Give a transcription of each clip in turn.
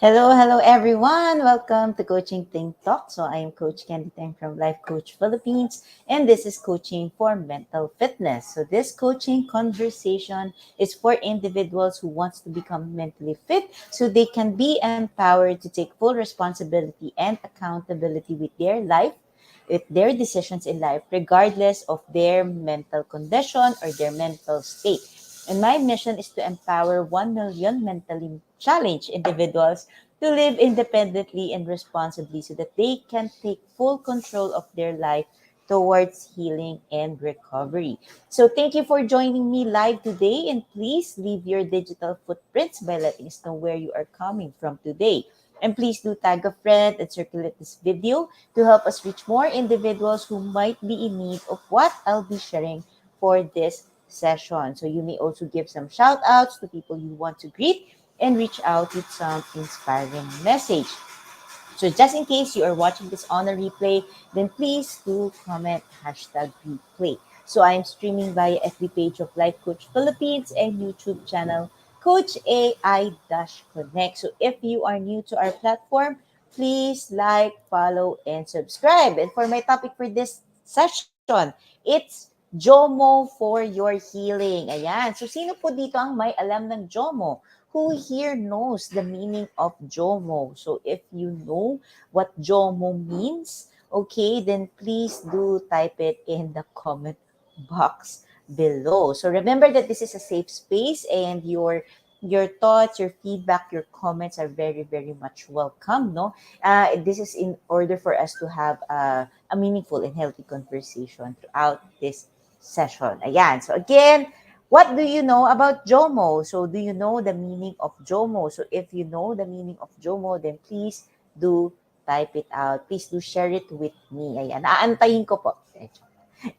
Hello everyone. Welcome to Coaching Teng Talk. So I am Coach Candee Teng from Life Coach Philippines, and this is coaching for mental fitness. So this coaching conversation is for individuals who wants to become mentally fit so they can be empowered to take full responsibility and accountability with their life, with their decisions in life, regardless of their mental condition or their mental state. And my mission is to empower 1 million mentally challenged individuals to live independently and responsibly so that they can take full control of their life towards healing and recovery. So thank you for joining me live today, and please leave your digital footprints by letting us know where you are coming from today. And please do tag a friend and circulate this video to help us reach more individuals who might be in need of what I'll be sharing for this session. So you may also give some shout outs to people you want to greet and reach out with some inspiring message. So just in case you are watching this on a replay, then please do comment hashtag replay. So I'm streaming via FB page of Life Coach Philippines and YouTube channel Coach AI-Connect. So if you are new to our platform, please like, follow, and subscribe. And for my topic for this session, it's JOMO for your healing. Ayan. So sino po dito ang may alam ng JOMO? Who here knows the meaning of JOMO? So if you know what JOMO means, okay, then please do type it in the comment box below. So remember that this is a safe space and your thoughts, your feedback, your comments are very, very much welcome. No, this is in order for us to have a meaningful and healthy conversation throughout this session. Ayan. So again, what do you know about JOMO? So do you know the meaning of JOMO? So if you know the meaning of JOMO, then please do type it out. Please do share it with me. Ayan. Aantayin ko po.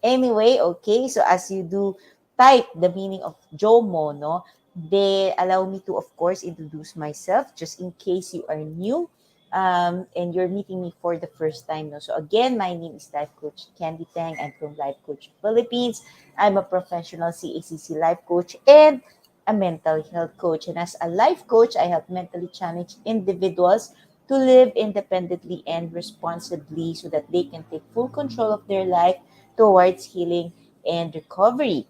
Anyway, okay. So as you do type the meaning of JOMO, no, they allow me to, of course, introduce myself just in case you are new and you're meeting me for the first time. No? So again, my name is Life Coach Candee Teng. I'm from Life Coach Philippines. I'm a professional CACC life coach and a mental health coach. And as a life coach, I help mentally challenged individuals to live independently and responsibly so that they can take full control of their life towards healing and recovery.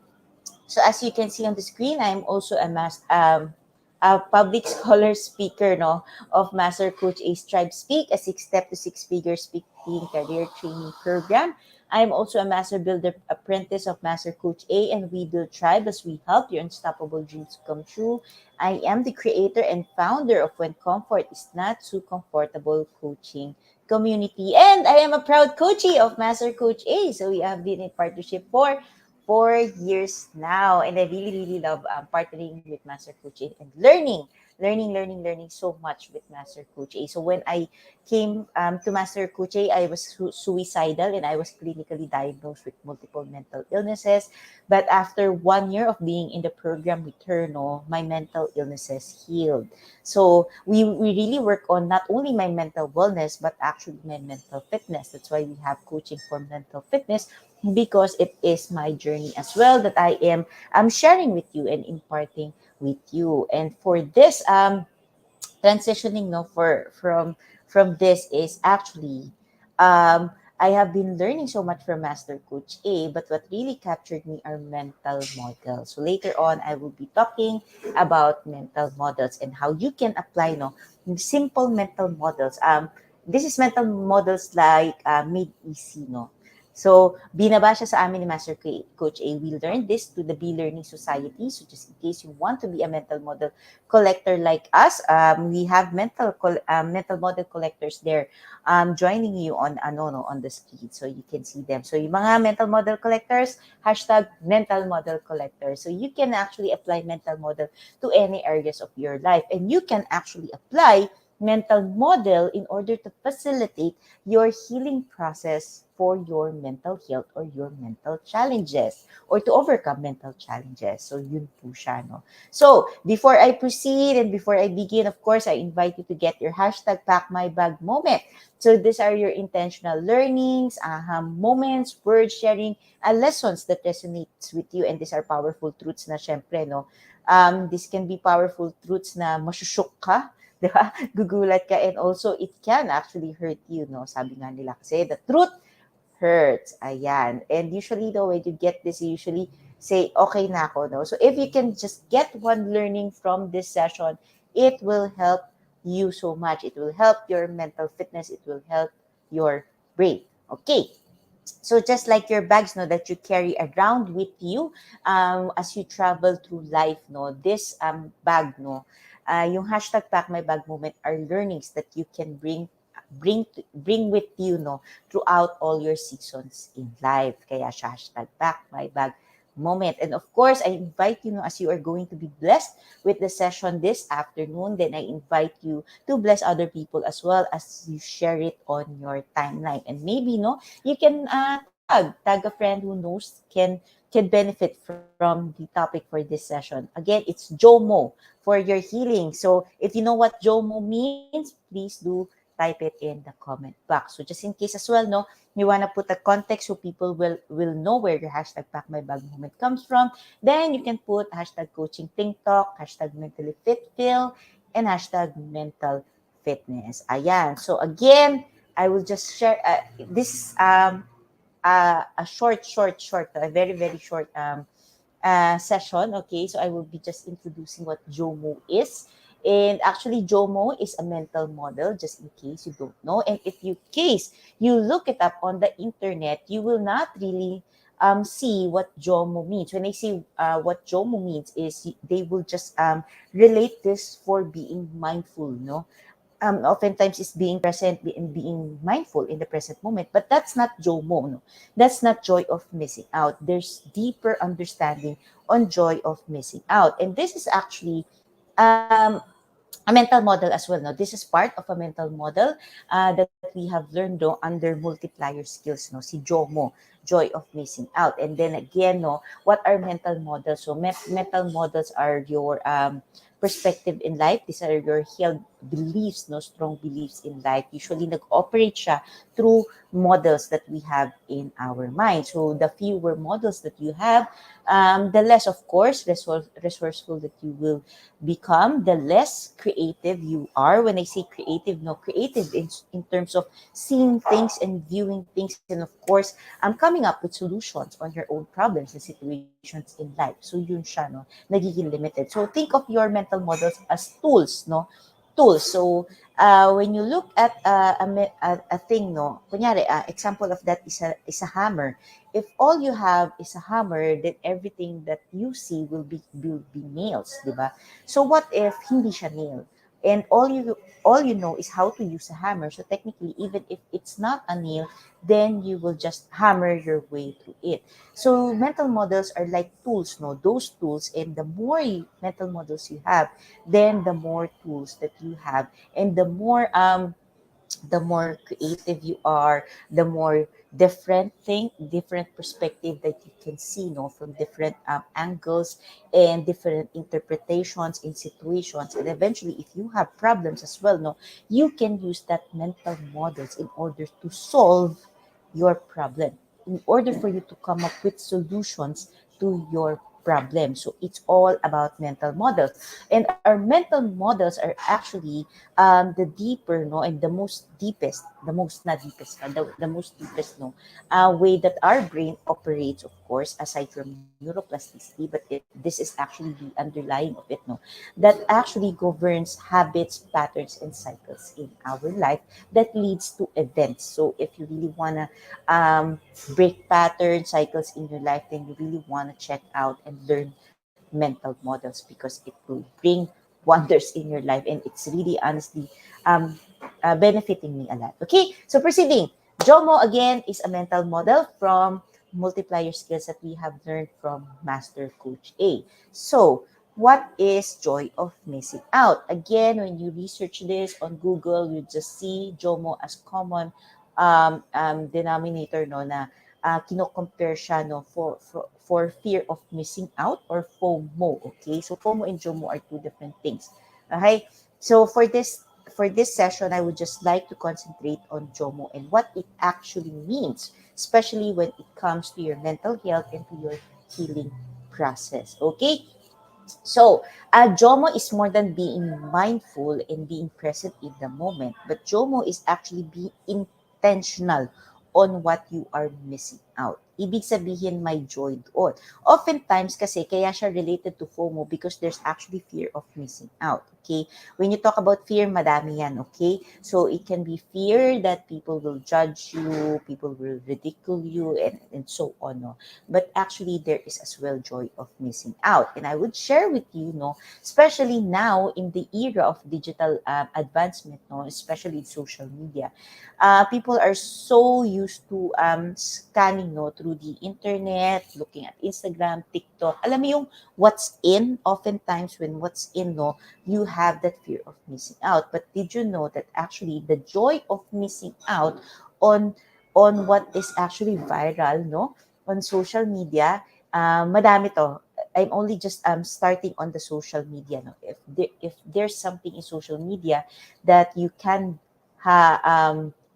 So as you can see on the screen, I'm also a public scholar speaker no, of Master Coach A Strive Speak, a 6-step to 6-figure speaking career training program. I'm also a Master Builder apprentice of Master Coach A, and we build tribe as we help your unstoppable dreams come true. I am the creator and founder of When Comfort is Not Too Comfortable Coaching Community. And I am a proud coachee of Master Coach A. So we have been in partnership for 4 years now. And I really, really love partnering with Master Coach A and learning so much with Master Coach A. So when I came to Master Coach A, I was suicidal and I was clinically diagnosed with multiple mental illnesses. But after 1 year of being in the program with her, no, my mental illnesses healed. So we really work on not only my mental wellness, but actually my mental fitness. That's why we have coaching for mental fitness because it is my journey as well that I'm sharing with you and imparting with you. And for this transitioning no from this is actually um I have been learning so much from Master Coach A, but what really captured me are mental models. So later on, I will be talking about mental models and how you can apply no simple mental models. This is mental models like made easy, no. So, binaba siya sa amin ni Coach A. We learned this to the Be Learning Society. So, just in case you want to be a mental model collector like us, we have mental model collectors there joining you on on the street. So, you can see them. So, yung mga mental model collectors, hashtag mental model collectors. So, you can actually apply mental model to any areas of your life. And you can actually apply mental model in order to facilitate your healing process for your mental health or your mental challenges or to overcome mental challenges. So, yun po siya, no? So, before I proceed and before I begin, of course, I invite you to get your hashtag Pack My Bag moment. So, these are your intentional learnings, moments, word sharing, lessons that resonates with you. And these are powerful truths na syempre, no? This can be powerful truths na masushook ka Di ba? Gugulat ka, and also it can actually hurt you, no? Sabi nga nila kasi, the truth hurts. Ayan. And usually though, when you get this, you usually say, okay na ako, no? So if you can just get one learning from this session, it will help you so much. It will help your mental fitness. It will help your brain. Okay. So just like your bags, no, that you carry around with you as you travel through life, no, this bag, no, yung hashtag pack my bag moment are learnings that you can bring with you, no, throughout all your seasons in life. Kaya siya hashtag pack my bag moment. And of course, I invite you, no, as you are going to be blessed with the session this afternoon, then I invite you to bless other people as well as you share it on your timeline. And maybe, no, you can tag a friend who knows can benefit from the topic for this session. Again, it's JOMO for your healing. So if you know what JOMO means, please do type it in the comment box. So just in case as well, no, you want to put a context so people will know where your hashtag pack my bag moment comes from, then you can put hashtag coaching think talk, hashtag mentally fit feel, and hashtag mental fitness. Ayan. So again, I will just share this a short, a very, very short session. Okay, so I will be just introducing what JOMO is. And actually, JOMO is a mental model, just in case you don't know. And if you case you look it up on the internet, you will not really see what JOMO means. When I say what JOMO means is they will just relate this for being mindful, no? Oftentimes is being present and being mindful in the present moment. But that's not JOMO. No? That's not joy of missing out. There's deeper understanding on joy of missing out. And this is actually um, a mental model as well. No? This is part of a mental model that we have learned under multiplier skills. No? Si JOMO, joy of missing out. And then again, no, what are mental models? So mental models are your perspective in life. These are your held beliefs, no, strong beliefs in life. Usually nag-operate siya through models that we have in our mind. So the fewer models that you have, the less, of course, resourceful that you will become, the less creative you are. When I say creative, no, creative in terms of seeing things and viewing things, and of course, coming up with solutions on your own problems and situations in life. So yun siya, no, nagiging limited. So think of your mental models as tools, no, tools. So when you look at a thing, no, kunyari, example of that is a hammer. If all you have is a hammer, then everything that you see will be nails, di ba? So what if hindi siya nail? And all you know is how to use a hammer. So technically, even if it's not a nail, then you will just hammer your way through it. So mental models are like tools, no? Those tools, and the more mental models you have, then the more tools that you have, and the more creative you are, the more different perspective that you can see, no, from different angles and different interpretations in situations. And eventually, if you have problems as well, no, you can use that mental models in order to solve your problem, in order for you to come up with solutions to your problem. So it's all about mental models. And our mental models are actually the deeper, no, and the most deepest, the most not deepest, the most deepest, no, way that our brain operates, of course, aside from neuroplasticity, but this is actually the underlying of it, no, that actually governs habits, patterns, and cycles in our life that leads to events. So if you really want to break patterns, cycles in your life, then you really want to check out and learn mental models, because it will bring wonders in your life, and it's really honestly um, benefiting me a lot. Okay, so proceeding. JOMO again is a mental model from multiplier skills that we have learned from Master Coach A. So, what is joy of missing out? Again, when you research this on Google, you just see JOMO as common denominator, no, na kino-compare siya, no, for fear of missing out, or FOMO. Okay, so FOMO and JOMO are two different things. Okay, so for this session, I would just like to concentrate on JOMO and what it actually means, especially when it comes to your mental health and to your healing process. Okay, So, JOMO is more than being mindful and being present in the moment, but JOMO is actually being intentional on what you are missing out. Ibig sabihin, may joy doon. Oftentimes kasi, kaya siya related to FOMO because there's actually fear of missing out. Okay? When you talk about fear, madami yan. Okay? So, it can be fear that people will judge you, people will ridicule you, and so on. No? But actually there is as well joy of missing out. And I would share with you, no, especially now in the era of digital advancement, no, especially social media, people are so used to scanning, no, through the internet, looking at Instagram, TikTok. Alam mo yung what's in, oftentimes when what's in, no, you have that fear of missing out. But did you know that actually the joy of missing out on what is actually viral, no, on social media, madami to. I'm only just starting on the social media. No? If there's something in social media that you can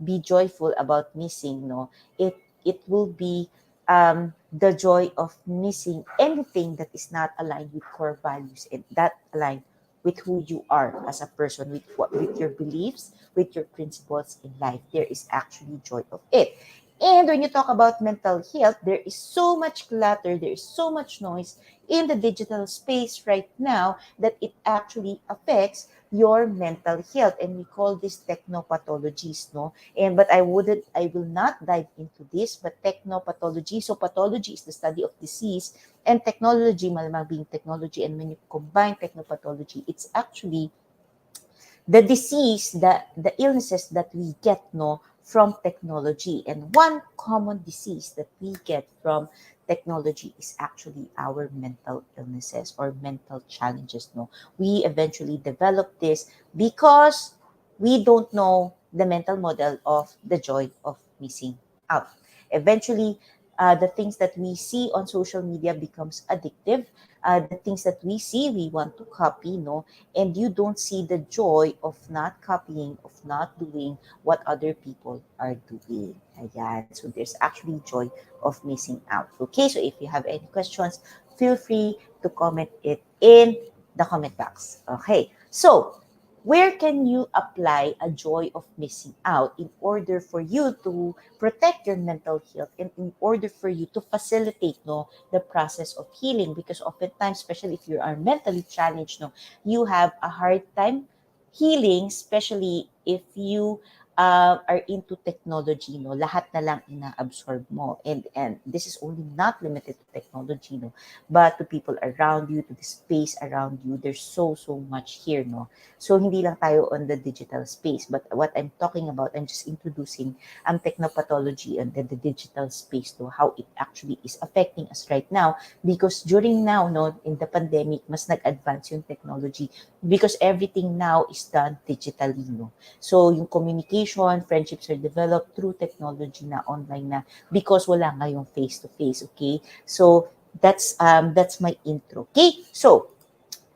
be joyful about missing, no, it will be the joy of missing anything that is not aligned with core values and that aligned with who you are as a person, with your beliefs, with your principles in life. There is actually joy of it. And when you talk about mental health, there is so much clutter, there is so much noise in the digital space right now that it actually affects your mental health. And we call this technopathologies, no? And but I will not dive into this, but technopathology. So pathology is the study of disease, and technology, malamang being technology. And when you combine technopathology, it's actually the disease, the illnesses that we get, no, from technology. And one common disease that we get from technology is actually our mental illnesses or mental challenges, no. We eventually develop this because we don't know the mental model of the joy of missing out. Eventually, the things that we see on social media becomes addictive. The things that we see, we want to copy, no, and you don't see the joy of not copying, of not doing what other people are doing. Ayan. So there's actually joy of missing out. Okay, so if you have any questions, feel free to comment it in the comment box. Okay, so where can you apply a joy of missing out in order for you to protect your mental health and in order for you to facilitate, no, the process of healing? Because oftentimes, especially if you are mentally challenged, no, you have a hard time healing, especially if you are into technology, no, lahat na lang ina-absorb mo. And this is only not limited to technology, no, but to people around you, to the space around you. There's so much here, no. So hindi lang tayo on the digital space, but what I'm talking about, I'm just introducing technopathology and the digital space, no, how it actually is affecting us right now. Because during now, no, in the pandemic, mas nag-advance yung technology because everything now is done digitally, no. So yung communication, friendships are developed through technology na online na because wala nga yung face-to-face, okay? So that's my intro. Okay? So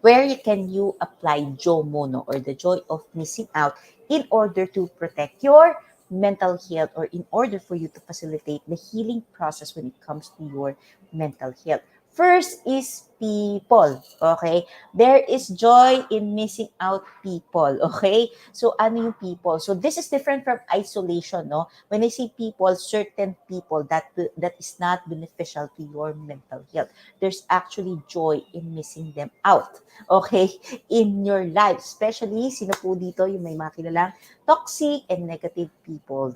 where can you apply JOMO, no, or the joy of missing out in order to protect your mental health or in order for you to facilitate the healing process when it comes to your mental health? First is people, okay? There is joy in missing out people, okay? So, ano yung people? So, this is different from isolation, no? When I say people, certain people that is not beneficial to your mental health. There's actually joy in missing them out, okay, in your life. Especially, sino po dito yung may mga kilalang toxic and negative people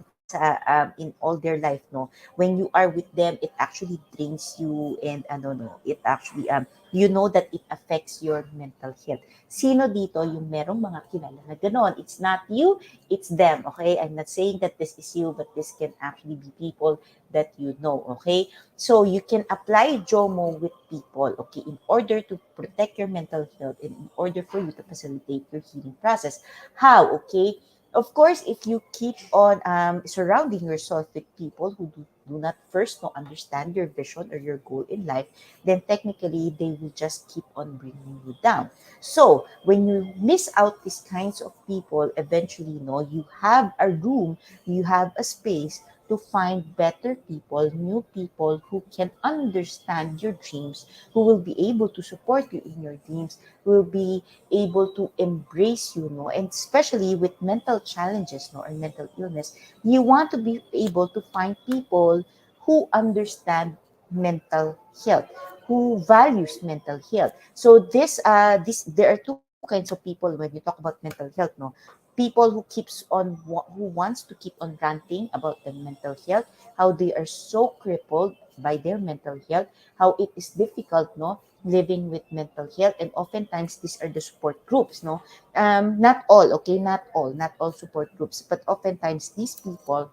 in all their life, no? When you are with them, it actually drains you and no, it actually, you know that it affects your mental health. Sino dito yung merong mga kilala na ganon? It's not you, it's them, okay? I'm not saying that this is you, but this can actually be people that you know, okay? So you can apply JOMO with people, okay, in order to protect your mental health and in order for you to facilitate your healing process. How? Okay? Of course, if you keep on surrounding yourself with people who do not first know, understand your vision or your goal in life, then technically they will just keep on bringing you down. So when you miss out these kinds of people, eventually, you have a room, you have a space to find better people, new people who can understand your dreams, who will be able to support you in your dreams, who will be able to embrace you, no? And especially with mental challenges, no, or mental illness, you want to be able to find people who understand mental health, who values mental health. So this there are two kinds of people when you talk about mental health, no? People who keeps on who wants to keep on ranting about their mental health, how they are so crippled by their mental health, how it is difficult, no, living with mental health. And oftentimes these are the support groups, no. Not all, okay, not all support groups, but oftentimes these people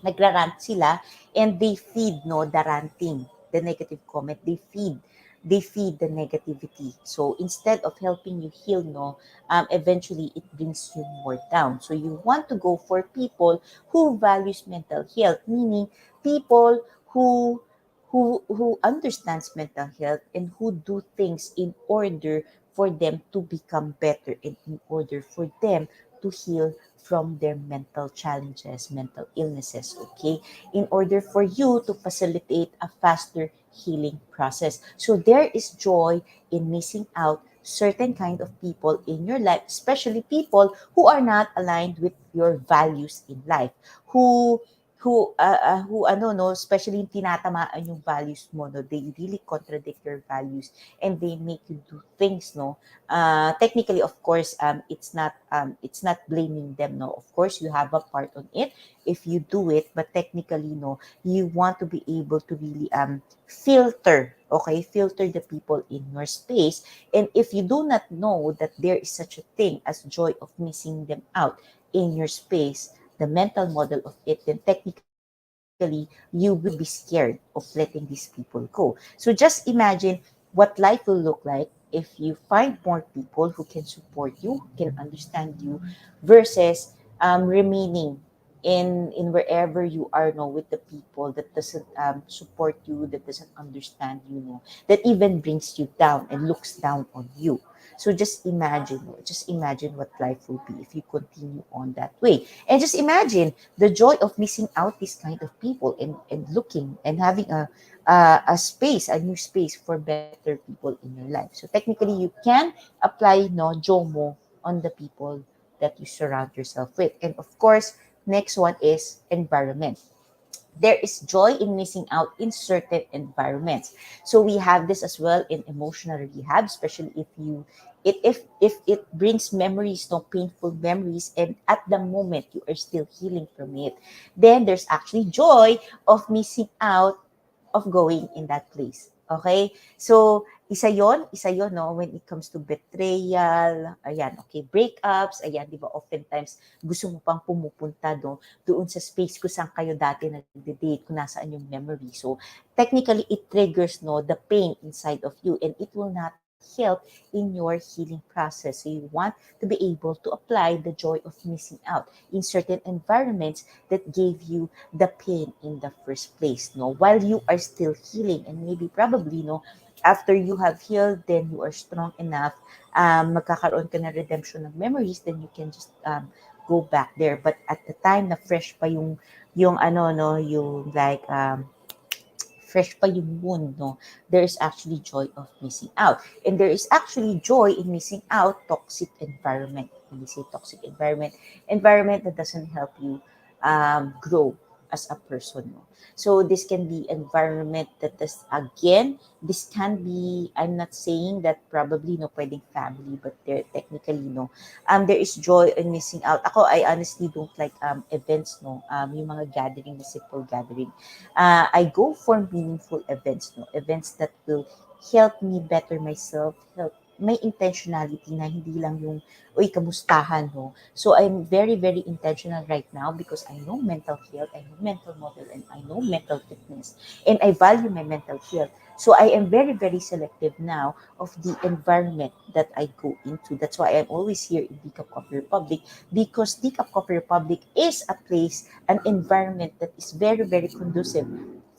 nagrarant sila, and they feed, no, the ranting, the negative comment, they feed the negativity. So instead of helping you heal, no, eventually it brings you more down. So you want to go for people who values mental health, meaning people who understands mental health and who do things in order for them to become better, and in order for them to heal from their mental challenges, mental illnesses, okay? In order for you to facilitate a faster healing process. So there is joy in missing out certain kind of people in your life, especially people who are not aligned with your values in life, who who ano, no, especially yung tinatamaan yung values mo, no, they really contradict your values, and they make you do things, no. Technically, of course, it's not blaming them, no. Of course you have a part on it if you do it, but technically, no, you want to be able to really filter the people in your space. And if you do not know that there is such a thing as joy of missing them out in your space, the mental model of it, then technically you will be scared of letting these people go. So just imagine what life will look like if you find more people who can support you, who can understand you, versus remaining in wherever you are now with the people that doesn't support you, that doesn't understand you, know, that even brings you down and looks down on you. So just imagine what life will be if you continue on that way. And just imagine the joy of missing out this kind of people, and looking and having a space, a new space for better people in your life. So technically you can apply, no, JOMO on the people that you surround yourself with. And of course, next one is environment. There is joy in missing out in certain environments. So we have this as well in emotional rehab, especially if it brings memories, no, painful memories, and at the moment you are still healing from it, then there's actually joy of missing out of going in that place. Okay? So, isa yon, no, when it comes to betrayal, ayan, okay, breakups, ayan, di ba, oftentimes, gusto mo pang pumupunta, no, doon sa space kung saan kayo dati nagde-date, kung nasaan yung memory. So, technically, it triggers, no, the pain inside of you, and it will not help in your healing process. So, you want to be able to apply the joy of missing out in certain environments that gave you the pain in the first place, no, while you are still healing. And maybe probably, no, after you have healed, then you are strong enough, magkakaroon ka na redemption of memories, then you can just go back there. But at the time na fresh pa yung ano, no, yung like fresh pa yung wound, no, there is actually joy of missing out. And there is actually joy in missing out toxic environment. When we say toxic environment that doesn't help you grow as a person, no. So this can be environment that does, again, this can be, I'm not saying that probably, no, pwedeng family, but there technically, no, there is joy in missing out. Ako, I honestly don't like events, no, yung mga gathering, the simple gathering. I go for meaningful events, no, events that will help me better myself, help may intentionality na hindi lang yung, uy, kamustahan, no? So I'm very, very intentional right now because I know mental health, I know mental model, and I know mental fitness, and I value my mental health. So I am very, very selective now of the environment that I go into. That's why I'm always here in Decaf Coffee Republic, because Decaf Coffee Republic is a place, an environment that is very, very conducive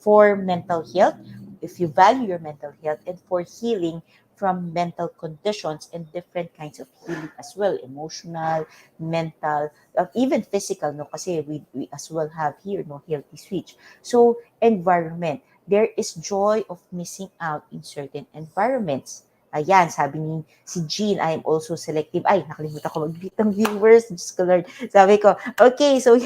for mental health, if you value your mental health, and for healing from mental conditions and different kinds of healing as well, emotional, mental, even physical, no, kasi we as well have here, no, healthy switch. So environment, there is joy of missing out in certain environments. Ayan, sabi ni si Jean, I am also selective. Ay, nakalimutan ko mag-greet ng viewers. Diyos ko Lord. Sabi ko, okay, so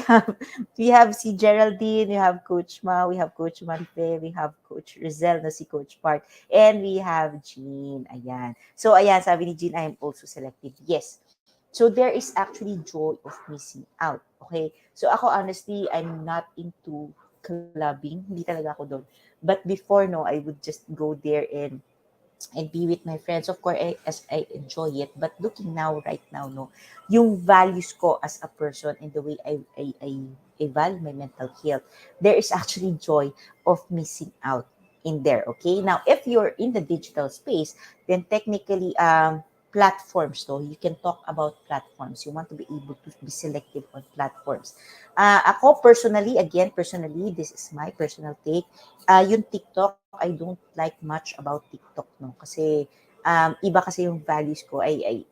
we have si Geraldine, we have Coach Ma, we have Coach Marife, we have Coach Rizel na si Coach Park, and we have Jean. Ayan. So, ayan, sabi ni Jean, I am also selective. Yes. So, there is actually joy of missing out. Okay? So, ako honestly, I'm not into clubbing. Hindi talaga ako doon. But before, no, I would just go there and be with my friends. Of course, as I enjoy it. But looking now, right now, no, yung values ko as a person and the way I value my mental health, there is actually joy of missing out in there. Okay. Now, if you're in the digital space, then technically, platforms, no, you can talk about platforms. You want to be able to be selective on platforms. Ako personally, again, personally, this is my personal take. Yung TikTok, I don't like much about TikTok, no? Kasi, iba kasi yung values ko. Okay,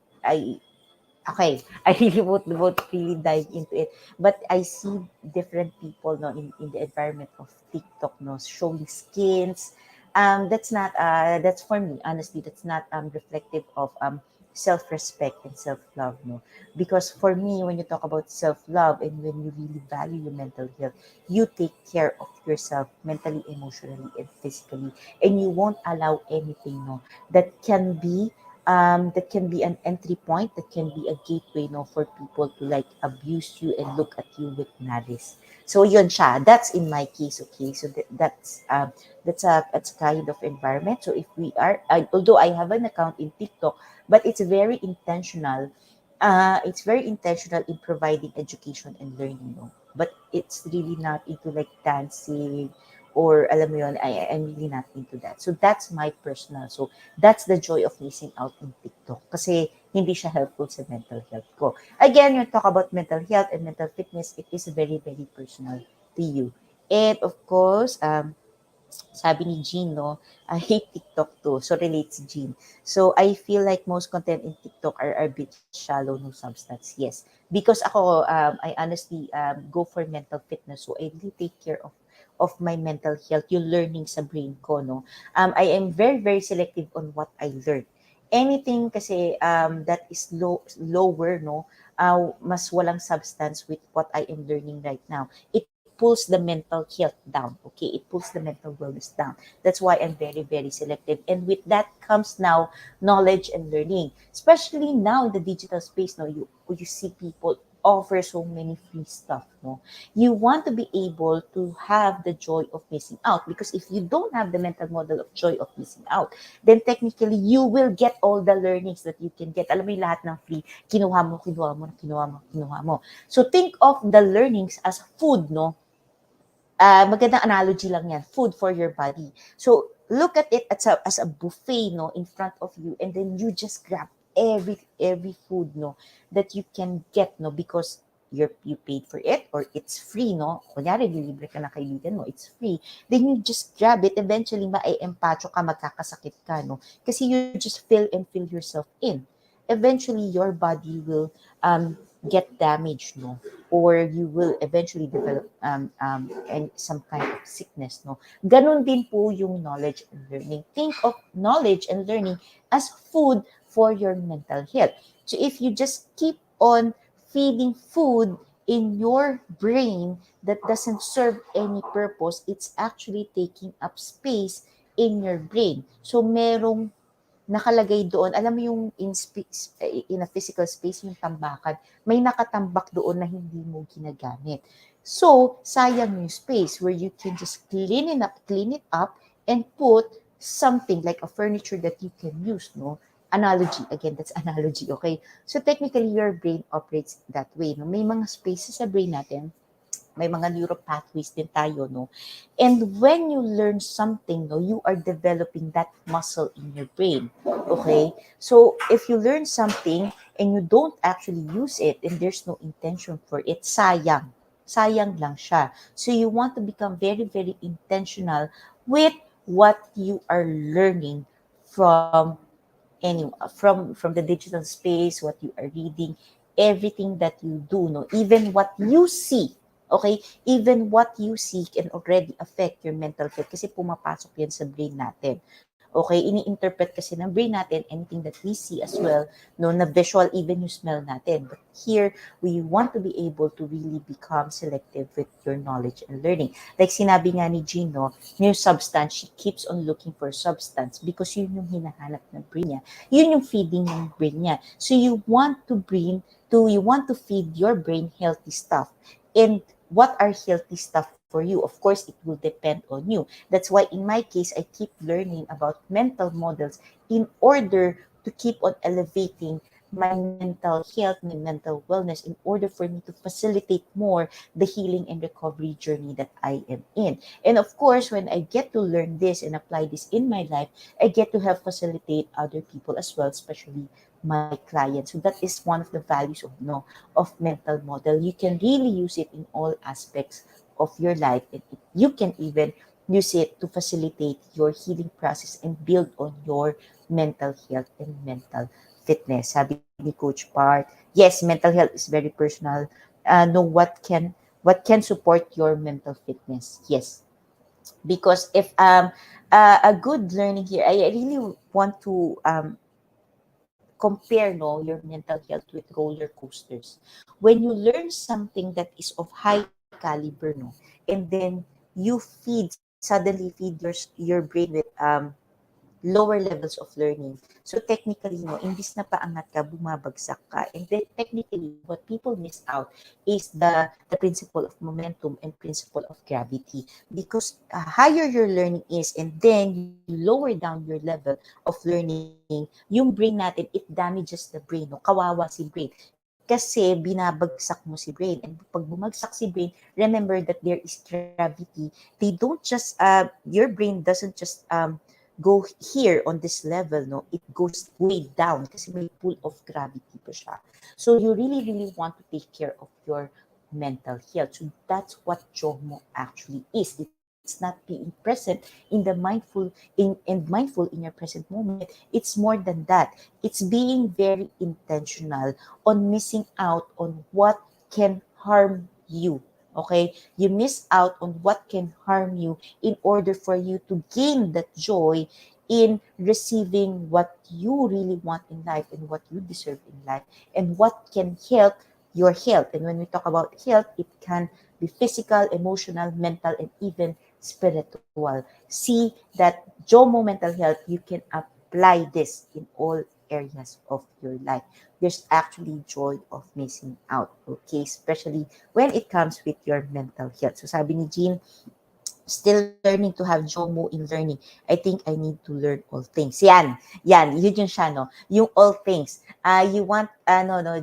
I really won't really dive into it. But I see different people, no, in the environment of TikTok, no, showing skins. That's for me, honestly, that's not reflective of self-respect and self-love, no. Because for me, when you talk about self-love and when you really value your mental health, you take care of yourself mentally, emotionally, and physically, and you won't allow anything, no, that can be an entry point, that can be a gateway, no, for people to like abuse you and look at you with malice. So yun siya. That's in my case, okay. So that's a kind of environment. So if we are, although I have an account in TikTok, but it's very intentional in providing education and learning, no. But it's really not into like dancing or alam mo yun, I'm really not into that. So that's my personal. So that's the joy of missing out in TikTok kasi hindi siya helpful sa mental health ko. Again, you talk about mental health and mental fitness, it is very, very personal to you. And of course, sabi ni Jean, no, I hate TikTok too. So relates Jean. So I feel like most content in TikTok are a bit shallow, no substance. Yes. Because ako, I honestly go for mental fitness. So I really take care of my mental health, yung learning sa brain ko, no. I am very, very selective on what I learn. Anything kasi that is lower, no, mas walang substance with what I am learning right now. It pulls the mental health down. Okay, it pulls the mental wellness down. That's why I'm very, very selective. And with that comes now knowledge and learning. Especially now in the digital space, no, you see people offer so many free stuff. No, you want to be able to have the joy of missing out because if you don't have the mental model of joy of missing out, then technically you will get all the learnings that you can get. Alam mo yung lahat ng free, kinuha mo, kinuha mo, kinuha mo, kinuha mo. So think of the learnings as food, no? Magandang analogy lang yan, food for your body. So, look at it as a buffet, no, in front of you, and then you just grab every food, no, that you can get, no, because you paid for it or it's free, no. Kunyari, libre ka na kaibigan mo, it's free. Then you just grab it. Eventually, ma-empacho ka, magkakasakit ka, no. Kasi you just fill yourself in. Eventually, your body will get damaged, no, or you will eventually develop and some kind of sickness, no. Ganon din po yung knowledge and learning. Think of knowledge and learning as food for your mental health. So if you just keep on feeding food in your brain that doesn't serve any purpose, it's actually taking up space in your brain. So merong nakalagay doon, alam mo yung in a physical space, yung tambakan, may nakatambak doon na hindi mo ginagamit. So, sayang yung space where you can just clean it up and put something like a furniture that you can use, no? Analogy, again, that's analogy, okay? So, technically, your brain operates that way, no? May mga spaces sa brain natin, may mga neural pathways din tayo, no? And when you learn something, no, you are developing that muscle in your brain, okay? So, if you learn something and you don't actually use it and there's no intention for it, sayang. Sayang lang siya. So, you want to become very, very intentional with what you are learning from from the digital space, what you are reading, everything that you do, no, even what you see, okay, even what you see can already affect your mental health kasi pumapasok yan sa brain natin. Okay, ini-interpret kasi ng brain natin anything that we see as well, no, na visual, even yung smell natin. But here, we want to be able to really become selective with your knowledge and learning. Like sinabi nga ni Gino, yung substance, she keeps on looking for substance because yun yung hinahanap ng brain niya. Yun yung feeding ng brain niya. So you want to feed your brain healthy stuff. And what are healthy stuff for you? Of course, it will depend on you. That's why in my case, I keep learning about mental models in order to keep on elevating my mental health, my mental wellness, in order for me to facilitate more the healing and recovery journey that I am in. And of course, when I get to learn this and apply this in my life, I get to help facilitate other people as well, especially my clients. So that is one of the values of of mental model. You can really use it in all aspects of your life, and you can even use it to facilitate your healing process and build on your mental health and mental fitness. Sabi ni Coach Part, yes, mental health is very personal. Know what can support your mental fitness. Yes, because if a good learning here, I really want to compare your mental health with roller coasters. When you learn something that is of high caliber, and then you suddenly feed your brain with lower levels of learning. So technically, imbis na paangat ka, bumabagsak ka. And then technically, what people miss out is the principle of momentum and principle of gravity. Because higher your learning is, and then you lower down your level of learning, yung brain natin, it damages the brain. No? Kawawa si brain. Kasi binabagsak mo si brain. And pag bumagsak si brain, remember that there is gravity. They don't just, your brain doesn't just go here on this level, no, it goes way down kasi may pull of gravity pa siya. So you really want to take care of your mental health. So that's what JOMO actually is. It's not being present in the mindful in your present moment. It's more than that. It's being very intentional on missing out on what can harm you. Okay, you miss out on what can harm you in order for you to gain that joy in receiving what you really want in life and what you deserve in life and what can help your health. And when we talk about health, it can be physical, emotional, mental, and even spiritual. See that JOMO mental health, you can apply this in all areas of your life. There's actually joy of missing out, okay? Especially when it comes with your mental health. So sabi ni Jean, still learning to have JOMO in learning. I think I need to learn all things. Yun yung siya, no? Yung all things. You want,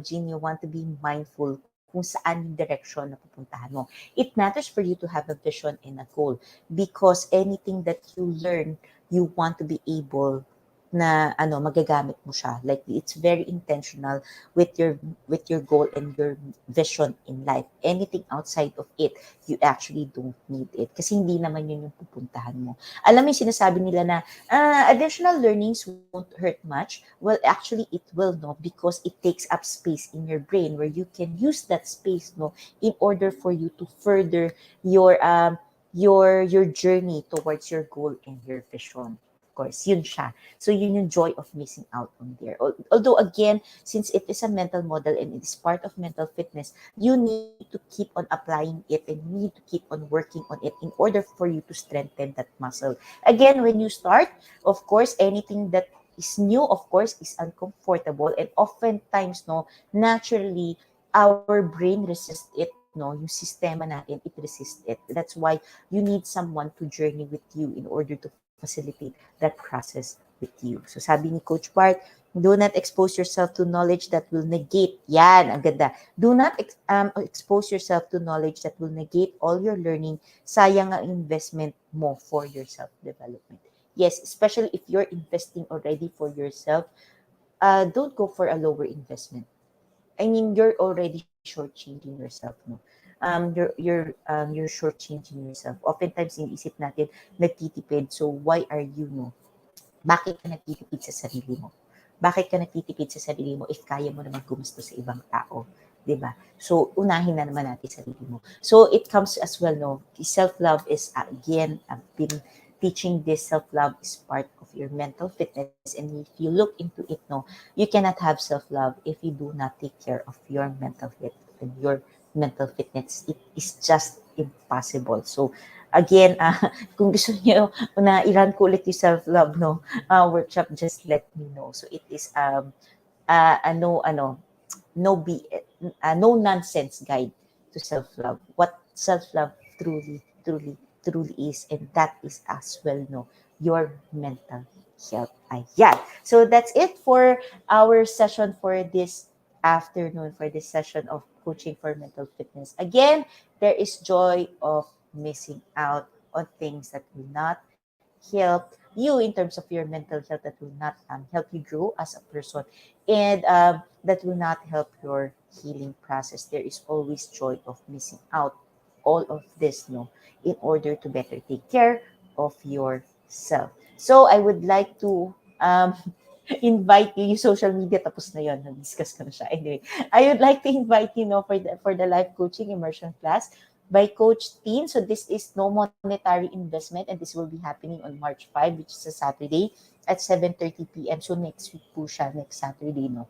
Jean, you want to be mindful kung saan yung direction na pupuntahan mo. It matters for you to have a vision and a goal because anything that you learn, you want to be able na magagamit mo siya. Like it's very intentional with your goal and your vision in life. Anything outside of it, you actually don't need it kasi hindi naman yun yung pupuntahan mo. Alam mo yung sinasabi nila na additional learnings won't hurt much. Well, actually it will, no, because it takes up space in your brain where you can use that space, no, in order for you to further your journey towards your goal and your vision. Of course, yun siya. So yun yung joy of missing out on there. Although again, since it is a mental model and it is part of mental fitness, you need to keep on applying it and you need to keep on working on it in order for you to strengthen that muscle. Again, when you start, of course, anything that is new, of course, is uncomfortable and oftentimes, no, naturally, our brain resists it, no, yung sistema natin, it resists it. That's why you need someone to journey with you in order to facilitate that process with you. So sabi ni Coach Bart, do not expose yourself to knowledge that will negate. Yan, ang ganda. Do not expose yourself to knowledge that will negate all your learning. Sayang ang investment mo for your self-development. Yes, especially if you're investing already for yourself, don't go for a lower investment. I mean, you're already shortchanging yourself, no? You're shortchanging yourself. Oftentimes, iniisip natin, nagtitipid. So, why are you, no? Bakit ka nagtitipid sa sarili mo? Bakit ka nagtitipid sa sarili mo if kaya mo naman gumusto sa ibang tao? 'Di ba? So, unahin na naman natin sarili mo. So, it comes as well, no? Self-love is, again, I've been teaching this self-love is part of your mental fitness. And if you look into it, no, you cannot have self-love if you do not take care of your mental health and your mental fitness. It is just impossible. So, again, kung gusto niyo na i-run ko ulit yung self-love, no, workshop, just let me know. So, it is, no be no nonsense guide to self-love. What self-love truly is, and that is as well, no, your mental health. Ayan. So that's it for our session for this afternoon, for this session of coaching for mental fitness. Again, there is joy of missing out on things that will not help you in terms of your mental health, that will not help you grow as a person, and that will not help your healing process. There is always joy of missing out all of this, no, in order to better take care of yourself. So I would like to invite you, yung social media tapos na yon, na-discuss ko na siya. Anyway, I would like to invite you, no, for the life coaching immersion class by Coach Teen. So this is no monetary investment, and this will be happening on March 5, which is a Saturday at 7:30 p.m. So next week po siya, next Saturday, no.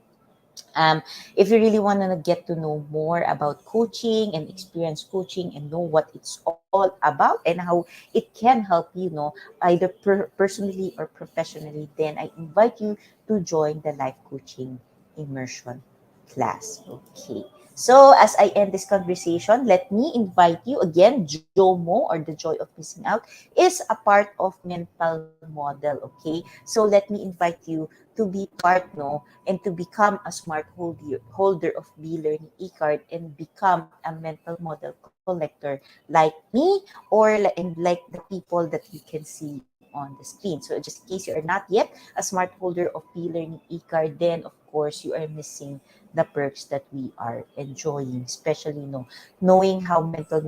If you really want to get to know more about coaching and experience coaching and know what it's all about and how it can help you, know, either personally or professionally, then I invite you to join the life coaching immersion class. Okay. So as I end this conversation, let me invite you again. JOMO, or the joy of missing out, is a part of mental model. Okay. So let me invite you to be part, no, and to become a smart holder of B-Learning e-card and become a mental model collector like me, or and like the people that you can see on the screen. So just in case you are not yet a smart holder of B-Learning e-card, then of course you are missing the perks that we are enjoying, especially, knowing how mental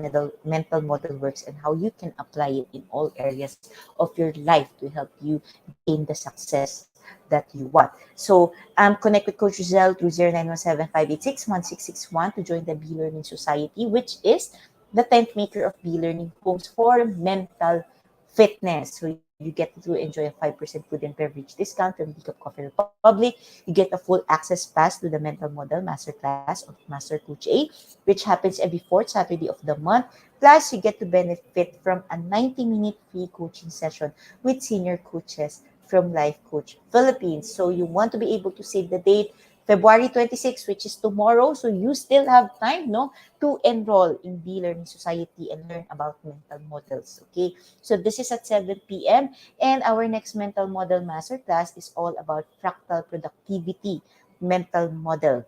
model works and how you can apply it in all areas of your life to help you gain the success that you want. So connect with Coach Giselle through 0917-586-1661 to join the B-Learning Society, which is the 10th maker of B-Learning homes for mental fitness. So you get to enjoy a 5% food and beverage discount from Decaf Coffee Republic. You get a full access pass to the Mental Model Masterclass of Master Coach A, which happens every fourth Saturday of the month. Plus, you get to benefit from a 90-minute free coaching session with senior coaches from Life Coach Philippines. So you want to be able to save the date, February 26, which is tomorrow. So you still have time, no, to enroll in B-Learning Society and learn about mental models. Okay. So this is at 7 p.m. And our next mental model masterclass is all about fractal productivity mental model.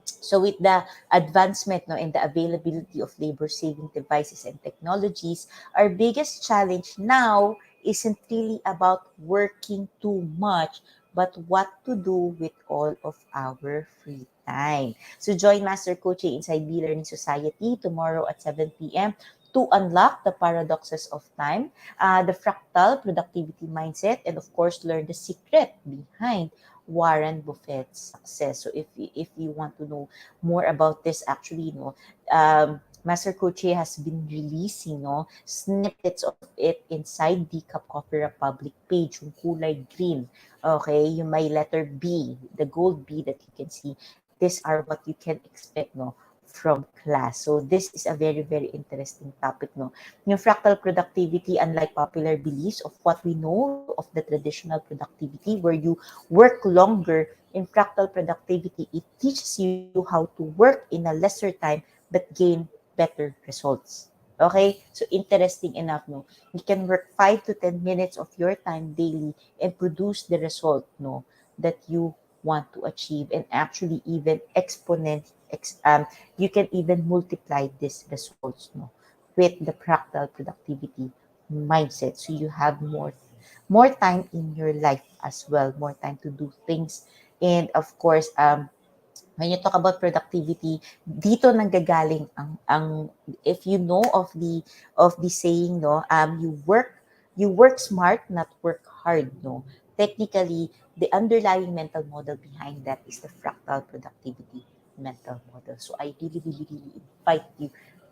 So with the advancement, no, and the availability of labor-saving devices and technologies, our biggest challenge now isn't really about working too much, but what to do with all of our free time. So join Master Coaching inside B-Learning Society tomorrow at 7 p.m. to unlock the paradoxes of time, the fractal productivity mindset, and of course, learn the secret behind Warren Buffett's success. So if you want to know more about this, actually, Master Coach has been releasing, snippets of it inside the Cup Coffee Republic page, yung kulay green. Okay, yung may letter B, the gold B that you can see. These are what you can expect, from class. So this is a very, very interesting topic, no. Yung fractal productivity, unlike popular beliefs of what we know of the traditional productivity where you work longer, in fractal productivity, it teaches you how to work in a lesser time but gain better results. Okay? So interesting enough, no. You can work 5 to 10 minutes of your time daily and produce the result, no, that you want to achieve, and actually even you can even multiply these results, no, with the fractal productivity mindset. So you have more time in your life as well, more time to do things. And of course, when you talk about productivity, dito nanggagaling ang if you know of the saying, no, you work smart, not work hard, no. technically, the underlying mental model behind that is the fractal productivity mental model. So I really, really, really invite you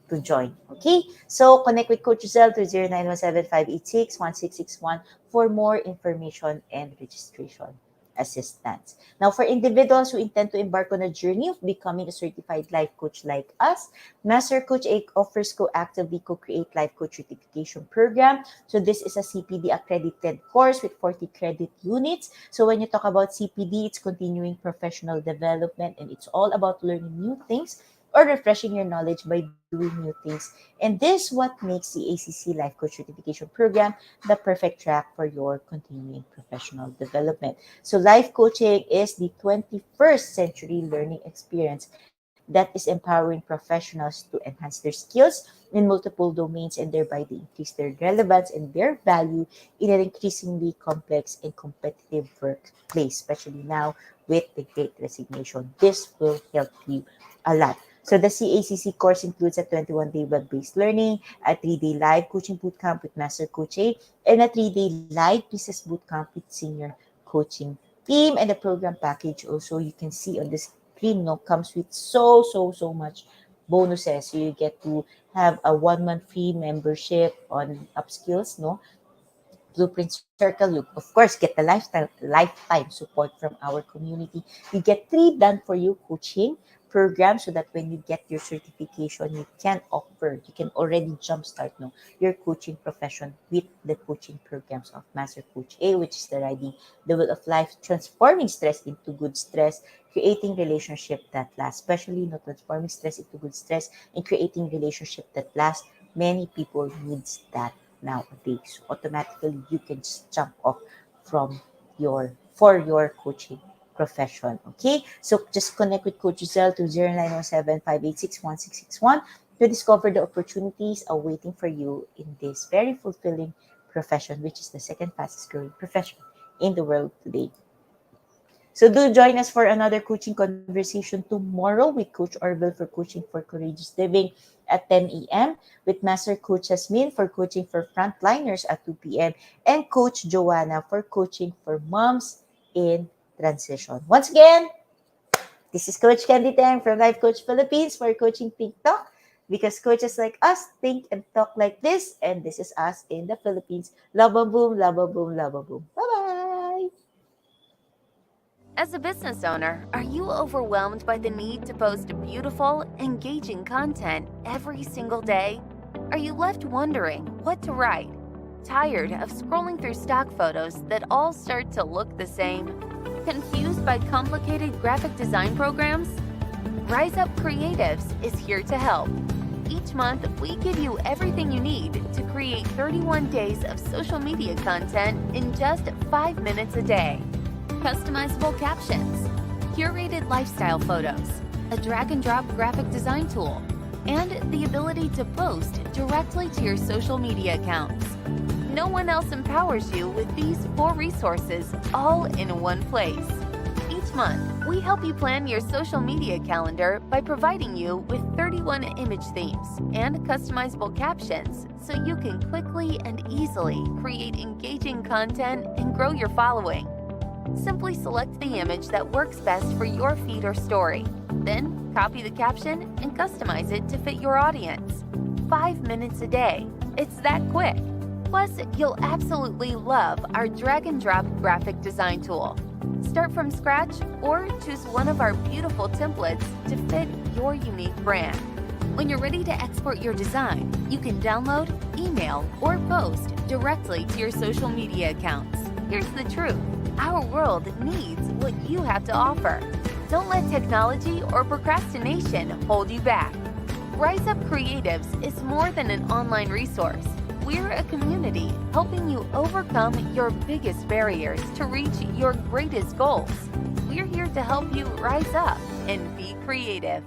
to join. Okay? So connect with Coach Giselle to 0917-586-1661 for more information and registration assistance. Now, for individuals who intend to embark on a journey of becoming a certified life coach like us, Master Coach A offers co-actively co-create life coach certification program. So this is a CPD accredited course with 40 credit units. So when you talk about CPD, it's continuing professional development, and it's all about learning new things or refreshing your knowledge by doing new things. And this what makes the ACC Life Coach Certification Program the perfect track for your continuing professional development. So life coaching is the 21st century learning experience that is empowering professionals to enhance their skills in multiple domains, and thereby they increase their relevance and their value in an increasingly complex and competitive workplace, especially now with the Great Resignation. This will help you a lot. So the CACC course includes a 21-day web-based learning, a 3-day live coaching bootcamp with Master Coach A, and a 3-day live business bootcamp with senior coaching team. And the program package also, you can see on the screen, no, comes with so much bonuses. So you get to have a 1-month free membership on upskills, no, Blueprint Circle. You, of course, get the lifetime support from our community. You get 3 done for you coaching programs, so that when you get your certification, you can already jumpstart, no, your coaching profession with the coaching programs of Master Coach A, which is the riding the wheel of life, transforming stress into good stress, creating relationship that last, especially, no, transforming stress into good stress and creating relationship that last. Many people needs that nowadays. So automatically you can just jump off from your coaching profession. Okay? So just connect with Coach Giselle to 0917-586-1661 to discover the opportunities awaiting for you in this very fulfilling profession, which is the second fastest growing profession in the world today. So do join us for another coaching conversation tomorrow with Coach Orville for Coaching for Courageous Living at 10 a.m., with Master Coach Jasmine for Coaching for Frontliners at 2 p.m., and Coach Joanna for Coaching for Moms in Transition. Once again, this is Coach Candee Teng from Life Coach Philippines for Coaching Think Talk, because coaches like us think and talk like this, and this is us in the Philippines. Laba boom, laba boom, laba boom. Bye-bye! As a business owner, are you overwhelmed by the need to post beautiful, engaging content every single day? Are you left wondering what to write? Tired of scrolling through stock photos that all start to look the same? Confused by complicated graphic design programs? Rise Up Creatives is here to help. Each month, we give you everything you need to create 31 days of social media content in just 5 minutes a day. Customizable captions, curated lifestyle photos, a drag-and-drop graphic design tool, and the ability to post directly to your social media accounts. No one else empowers you with these 4 resources all in one place. Each month, we help you plan your social media calendar by providing you with 31 image themes and customizable captions, so you can quickly and easily create engaging content and grow your following. Simply select the image that works best for your feed or story. Then, copy the caption and customize it to fit your audience. 5 minutes a day. It's that quick. Plus, you'll absolutely love our drag-and-drop graphic design tool. Start from scratch or choose one of our beautiful templates to fit your unique brand. When you're ready to export your design, you can download, email, or post directly to your social media accounts. Here's the truth. Our world needs what you have to offer. Don't let technology or procrastination hold you back. Rise Up Creatives is more than an online resource. We're a community helping you overcome your biggest barriers to reach your greatest goals. We're here to help you rise up and be creative.